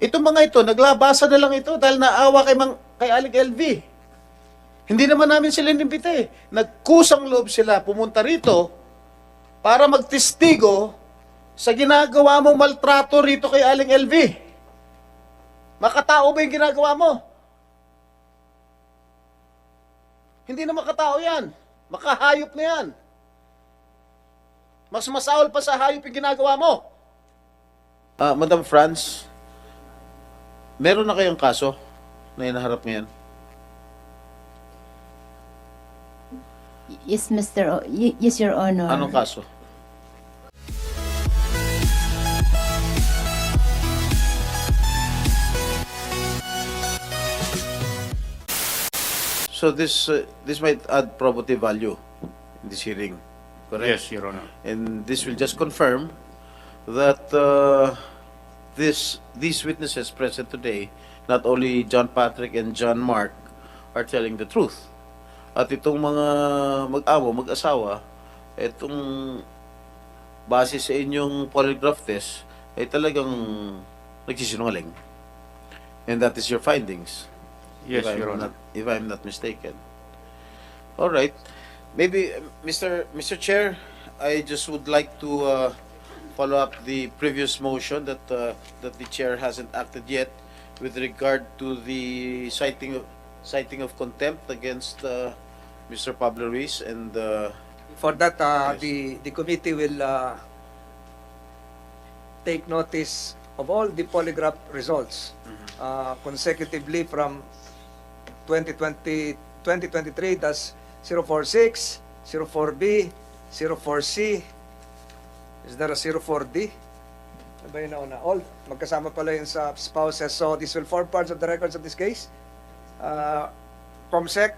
Itong mga ito, naglabasa na lang ito dahil naawa kay Aling LV. Hindi naman namin sila inimbita eh. Nagkusang loob sila pumunta rito para magtestigo sa ginagawa mong maltrato rito kay Aling LV. Makatao ba yung ginagawa mo? Hindi na makatao yan. Makahayop na yan. Mas masawal pa sa hayop yung ginagawa mo. Madam Franz, meron na kayong kaso na inaharap ngayon? Yes, yes, Your Honor. Anong kaso? So this might add probative value in this hearing, correct? Yes, Your Honor. And this will just confirm that these witnesses present today, not only John Patrick and John Mark, are telling the truth. At itong mga mag-amo, mag-asawa, itong base sa inyong polygraph test, ay talagang nagsisinungaling. And that is your findings. Yes, Your Honor. If I'm not mistaken. All right. Maybe, Mr. Chair, I just would like to follow up the previous motion that the chair hasn't acted yet with regard to the citing of contempt against Mr. Pablo Ruiz and For that, Yes. the committee will take notice of all the polygraph results consecutively from 2023, that's 046, 04B, 04C. Is there a 04D? Ano ba yun nauna? All, magkasama pala yun sa spouses. So this will form parts of the records of this case. COMSEC,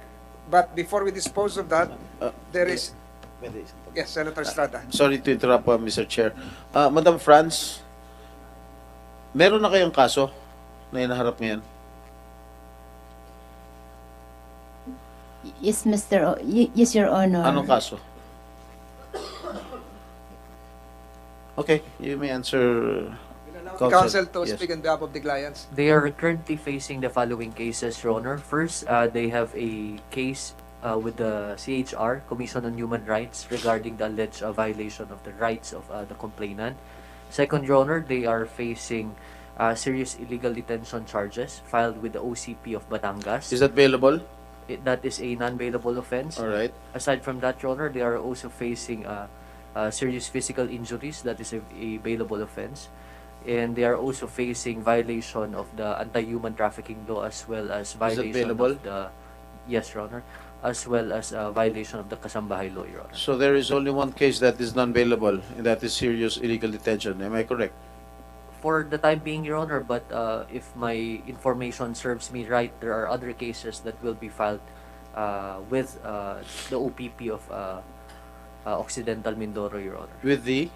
but before we dispose of that, there is... Yes, Senator Estrada. Sorry to interrupt, Mr. Chair. Madam Franz, meron na kayong kaso na inaharap ngayon? Yes, yes, Your Honor. Anong kaso? Okay, you may answer. Counsel to Yes. speak on behalf of the clients. They are currently facing the following cases, Your Honor. First, they have a case with the CHR, Commission on Human Rights, regarding the alleged violation of the rights of the complainant. Second, Your Honor, they are facing serious illegal detention charges filed with the OCP of Batangas. Is that bailable? That is a non-bailable offense. All right. Aside from that, Your Honor, they are also facing serious physical injuries. That is a bailable offense. And they are also facing violation of the anti-human trafficking law, as well as violation bailable? of the... Yes, Your Honor. As well as violation of the Kasambahay law, Your Honor. So there is only one case that is non-bailable, and that is serious illegal detention. Am I correct? For the time being, Your Honor, but if my information serves me right, there are other cases that will be filed with the OPP of Occidental Mindoro, Your Honor. With the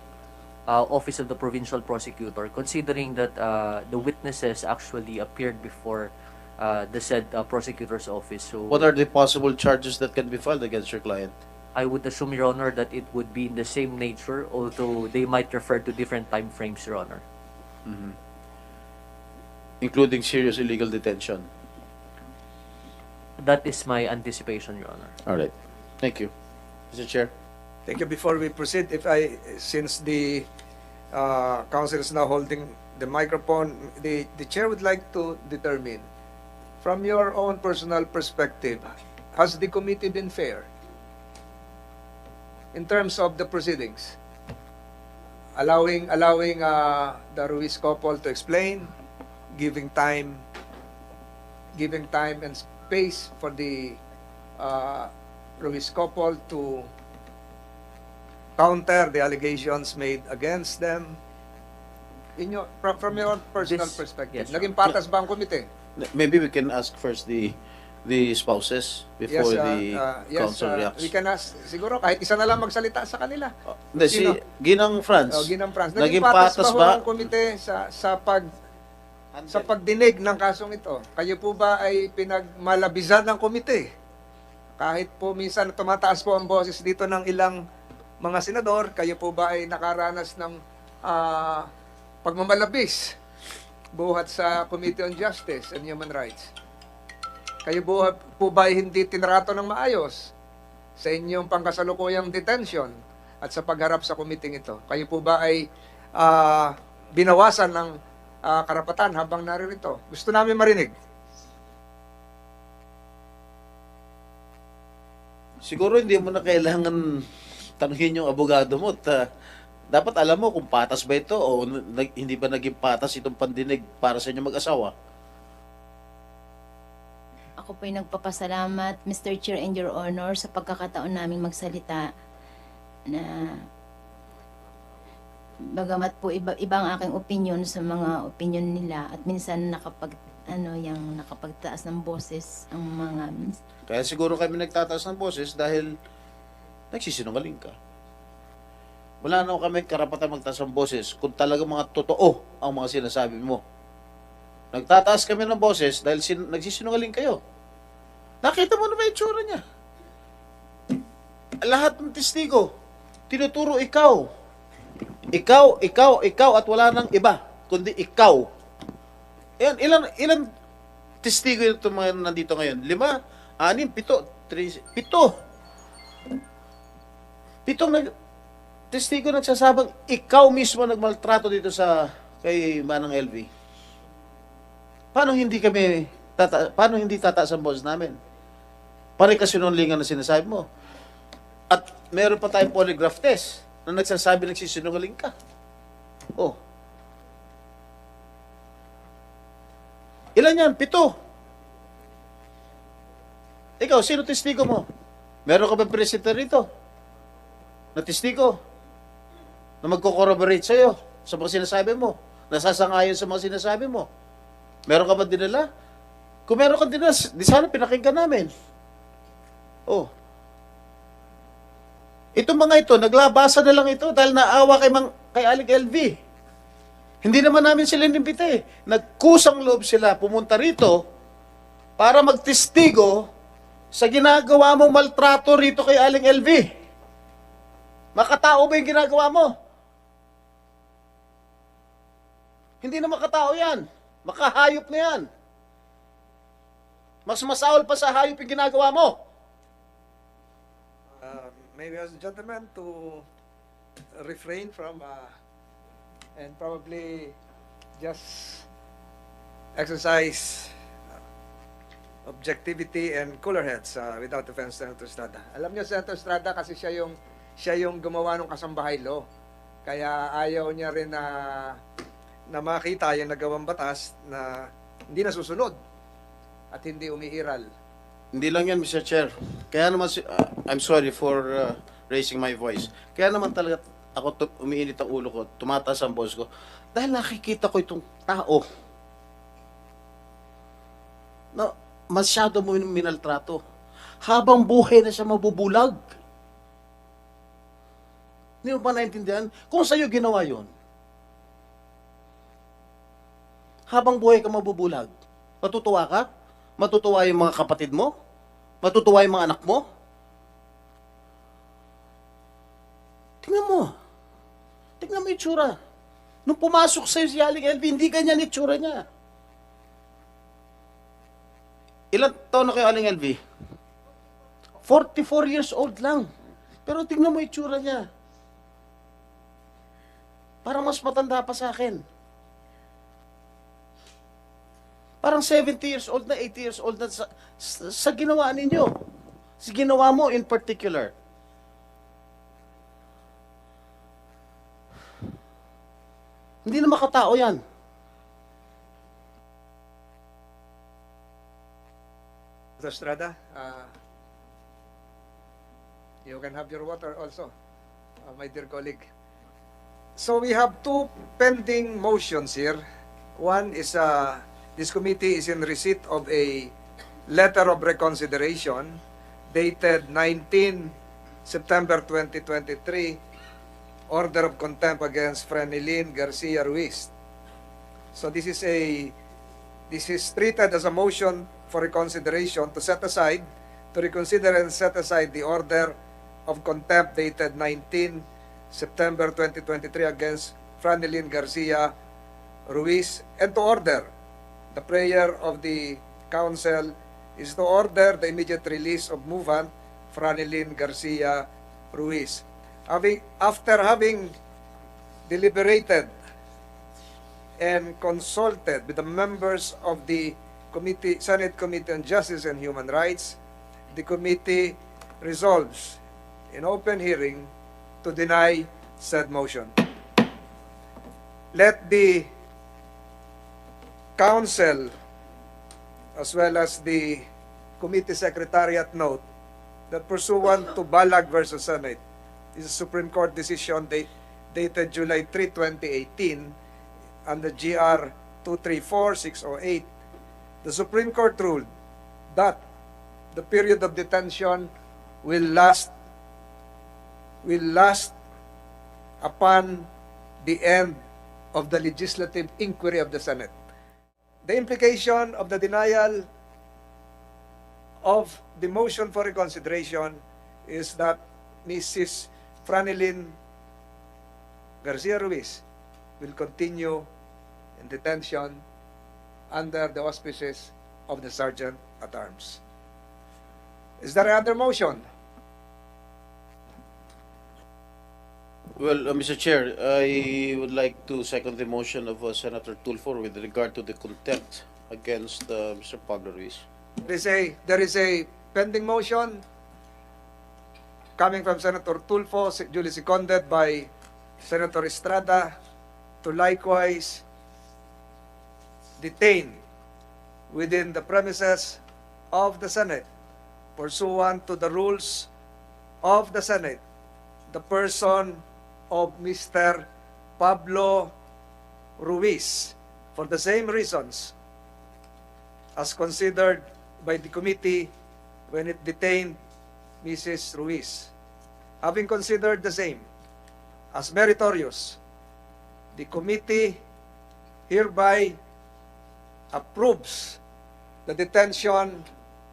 Office of the Provincial Prosecutor, considering that the witnesses actually appeared before the said prosecutor's office. So what are the possible charges that can be filed against your client? I would assume, Your Honor, that it would be in the same nature, although they might refer to different time frames, Your Honor. Including serious illegal detention. That is my anticipation, Your Honor. All right. Thank you. Mr. Chair. Thank you. Before we proceed, since the council is now holding the microphone, the chair would like to determine, from your own personal perspective, has the committee been fair in terms of the proceedings, allowing the Ruiz couple to explain, giving time and space for the Ruiz couple to counter the allegations made against them? From your own personal This- perspective, yes, naging patas ba ang komite? Maybe we can ask first the spouses before the council reacts. We can ask, siguro kahit isa na lang magsalita sa kanila. Hindi, si Sino? Ginang Franz. Ginang Franz, Naging naging patas patas ba ba? ho ang komite sa pagdinig ng kasong ito? Kayo po ba ay pinagmalabisan ng komite? Kahit po minsan tumataas po ang boses dito ng ilang mga senador, kayo po ba ay nakaranas ng pagmamalabis buhat sa Committee on Justice and Human Rights. Kayo po ba ay hindi tinrato ng maayos sa inyong pangkasalukuyang detention at sa pagharap sa committee ito? Kayo po ba ay binawasan ng karapatan habang naririto? Gusto namin marinig. Siguro hindi mo na kailangan tanungin yung abogado mo. Dapat alam mo kung patas ba ito o hindi ba naging patas itong pandinig para sa inyo mag-asawa. Ako po'y nagpapasalamat, Mr. Chair and Your Honor, sa pagkakataon naming magsalita na bagamat po iba ang aking opinion sa mga opinion nila at minsan nakapagtaas ng boses ang mga Kaya siguro kami nagtataas ng boses dahil nagsisinungaling ka. Wala naman kami karapatan magtaas ng boses kung talagang mga totoo ang mga sinasabi mo. Nagtataas kami ng boses dahil nagsisinungaling kayo. Nakita mo na ba yung tsura niya? Lahat ng testigo, tinuturo ikaw. Ikaw, at wala nang iba, kundi ikaw. Ilan testigo yung mga nandito ngayon? 5, 6, 7, 8. Pitong testigo nagsasabang ikaw mismo nagmaltrato dito kay Manang LV. Paano hindi tataas ang boses namin? Pare kasinungalingan na sinasabi mo. At meron pa tayong polygraph test na nagsisinungaling ka. Oh. Ilan yan? 7. Ikaw, sino testigo mo? Meron ka ba presenter rito? Na testigo? Na magko-corroborate sa'yo sa mga sinasabi mo? Nasasangayon sa mga sinasabi mo? Meron ka ba dinala? Kung meron ka dinala, di sana pinakinggan namin. Oh. Itong mga ito, naglabasa na lang ito dahil naawa kay Aling LV. Hindi naman namin sila inimbita eh. Nagkusang loob sila pumunta rito para magtestigo sa ginagawa mong maltrato rito kay Aling LV. Makatao ba yung ginagawa mo? Hindi na makatao yan. Makahayop na yan. Mas masawal pa sa hayop yung ginagawa mo. Maybe as a gentleman to refrain from and probably just exercise objectivity and cooler heads without offense, Senator Estrada. Alam niyo, Senator Estrada, kasi siya yung gumawa ng kasambahay law. Kaya ayaw niya rin na makita yung nagawang batas na hindi nasusunod at hindi umiiral. Hindi lang yan, Mr. Chair. Kaya naman, I'm sorry for raising my voice. Kaya naman talaga ako umiinit ang ulo ko, tumataas ang boses ko, dahil nakikita ko itong tao na masyado mo minaltrato. Habang buhay na siya mabubulag. Hindi mo pa naintindihan? Kung sa'yo ginawa yon, habang buhay ka mabubulag, matutuwa ka? Matutuwa yung mga kapatid mo? Matutuwa yung mga anak mo? Tingnan mo. Tingnan mo yung itsura. Nung pumasok sa'yo si Aling LV, hindi ganyan itsura niya. Ilang taon na kayo, Aling LV? 44 years old lang. Pero tingnan mo yung itsura niya. Parang mas matanda pa sa akin. Parang 70 years old na, 80 years old na sa ginawa ninyo. Sa ginawa mo in particular. Hindi na makatao yan. Senator Estrada, you can have your water also, my dear colleague. So we have 2 pending motions here. One is this committee is in receipt of a letter of reconsideration dated 19 September 2023, order of contempt against Franelyn Garcia Ruiz. So this is treated as a motion for reconsideration to reconsider and set aside the order of contempt dated 19 September 2023 against Franelyn Garcia Ruiz, and to order. The prayer of the council is to order the immediate release of movant Franelin Garcia Ruiz. After having deliberated and consulted with the members of the Senate Committee on Justice and Human Rights, the committee resolves in open hearing to deny said motion. Let the council as well as the committee secretariat note that pursuant to Balag versus Senate, is a Supreme Court decision dated July 3, 2018, under GR 234608, the Supreme Court ruled that the period of detention will last upon the end of the legislative inquiry of the Senate. The implication of the denial of the motion for reconsideration is that Mrs. Franelin Garcia Ruiz will continue in detention under the auspices of the Sergeant at Arms. Is there another motion? Well, Mr. Chair, I would like to second the motion of Senator Tulfo with regard to the contempt against Mr. Pablo Ruiz. There is a pending motion coming from Senator Tulfo, duly seconded by Senator Estrada, to likewise detain within the premises of the Senate, pursuant to the rules of the Senate, the person of Mr. Pablo Ruiz for the same reasons as considered by the committee when it detained Mrs. Ruiz. Having considered the same as meritorious, the committee hereby approves the detention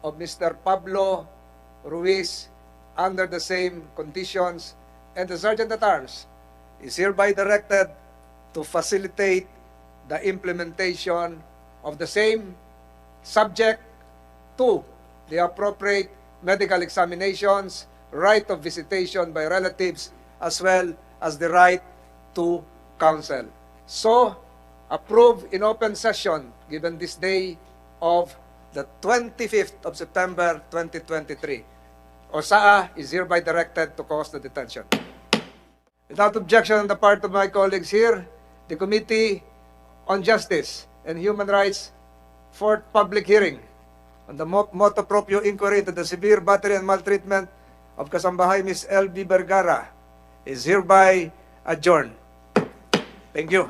of Mr. Pablo Ruiz under the same conditions, and the Sergeant at Arms is hereby directed to facilitate the implementation of the same, subject to the appropriate medical examinations, right of visitation by relatives, as well as the right to counsel. So, approve in open session given this day of the 25th of September 2023. OSAA is hereby directed to cause the detention. Without objection on the part of my colleagues here, the Committee on Justice and Human Rights fourth public hearing on the motu proprio inquiry into the severe battery and maltreatment of Kasambahay Ms. L.B. Vergara is hereby adjourned. Thank you.